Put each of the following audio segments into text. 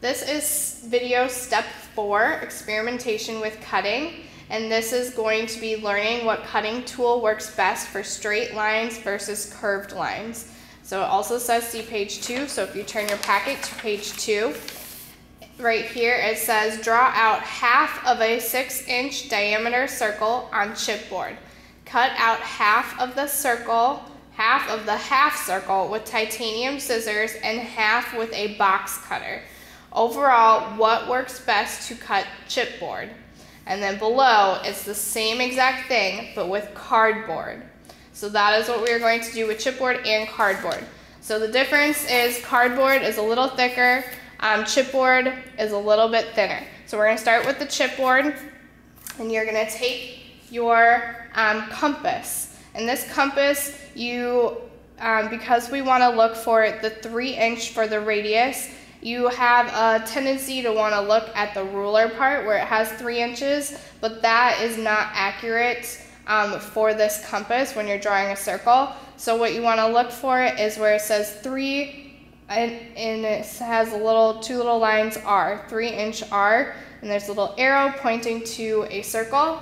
This is video step 4, experimentation with cutting, and this is going to be learning what cutting tool works best for straight lines versus curved lines. So it also says see page 2, so if you turn your packet to page 2, right here it says draw out half of a 6-inch diameter circle on chipboard. Cut out half of the circle, half of the half circle with titanium scissors and half with a box cutter. Overall, what works best to cut chipboard? And then below, it's the same exact thing, but with cardboard. So that is what we are going to do with chipboard and cardboard. So the difference is cardboard is a little thicker, chipboard is a little bit thinner. So we're going to start with the chipboard, and you're going to take your compass. And this compass, because we want to look for the 3-inch for the radius, you have a tendency to want to look at the ruler part where it has 3 inches, but that is not accurate for this compass when you're drawing a circle. So what you want to look for is where it says 3, and it has two little lines R, 3-inch R, and there's a little arrow pointing to a circle,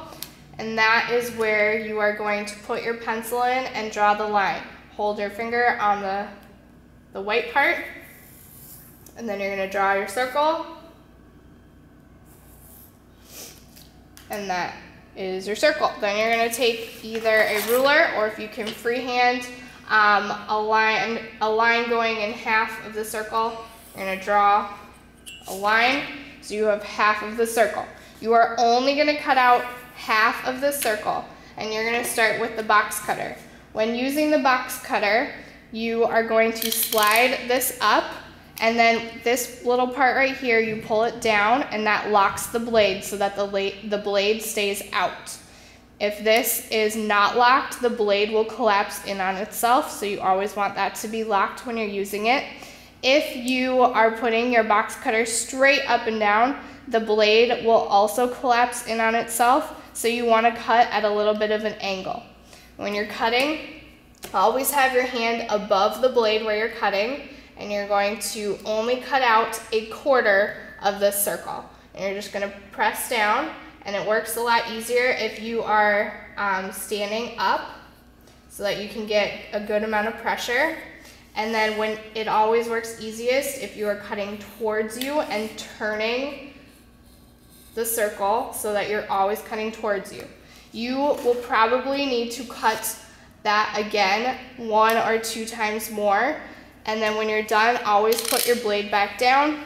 and that is where you are going to put your pencil in and draw the line. Hold your finger on the white part, and then you're going to draw your circle, and that is your circle. Then you're going to take either a ruler, or if you can freehand a line going in half of the circle, you're going to draw a line so you have half of the circle. You are only going to cut out half of the circle, and you're going to start with the box cutter. When using the box cutter, you are going to slide this up, and then this little part right here, you pull it down, and that locks the blade so that the blade stays out. If this is not locked, the blade will collapse in on itself, so you always want that to be locked when you're using it. If you are putting your box cutter straight up and down, the blade will also collapse in on itself, so you want to cut at a little bit of an angle. When you're cutting, always have your hand above the blade where you're cutting, and you're going to only cut out 1/4 of this circle. And you're just going to press down, and it works a lot easier if you are standing up so that you can get a good amount of pressure. And then when it always works easiest if you are cutting towards you and turning the circle so that you're always cutting towards you. You will probably need to cut that again 1 or 2 times more. And then when you're done, always put your blade back down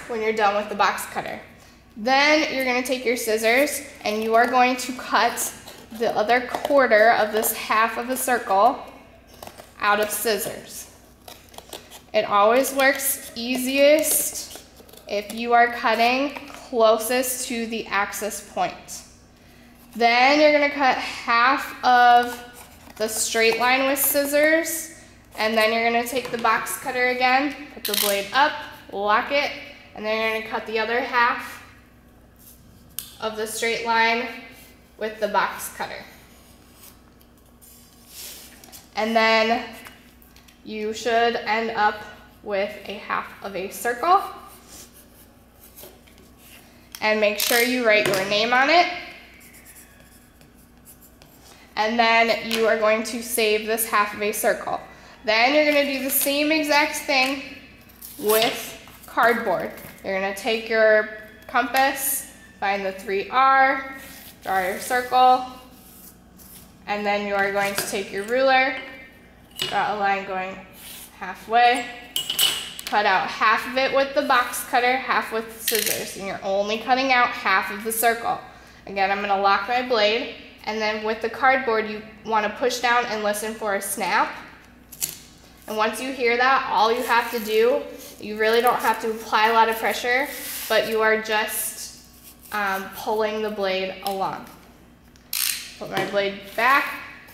when you're done with the box cutter. Then you're going to take your scissors, and you are going to cut the other 1/4 of this half of a circle out of scissors. It always works easiest if you are cutting closest to the axis point. Then you're going to cut half of the straight line with scissors, and then you're going to take the box cutter again, put the blade up, lock it, and then you're going to cut the other half of the straight line with the box cutter. And then you should end up with a half of a circle. And make sure you write your name on it. And then you are going to save this half of a circle. Then you're going to do the same exact thing with cardboard. You're going to take your compass, find the 3R, draw your circle, and then you are going to take your ruler, draw a line going halfway, cut out half of it with the box cutter, half with scissors, and you're only cutting out half of the circle. Again, I'm going to lock my blade, and then with the cardboard, you want to push down and listen for a snap. And once you hear that, all you have to do, you really don't have to apply a lot of pressure, but you are just pulling the blade along. Put my blade back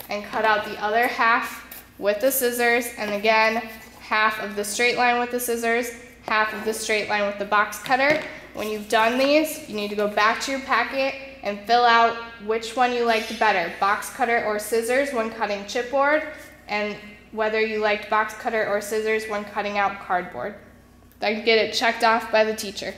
and cut out the other half with the scissors, and again, half of the straight line with the scissors, half of the straight line with the box cutter. When you've done these, you need to go back to your packet and fill out which one you liked better, box cutter or scissors when cutting chipboard, and whether you liked box cutter or scissors when cutting out cardboard. then get it checked off by the teacher.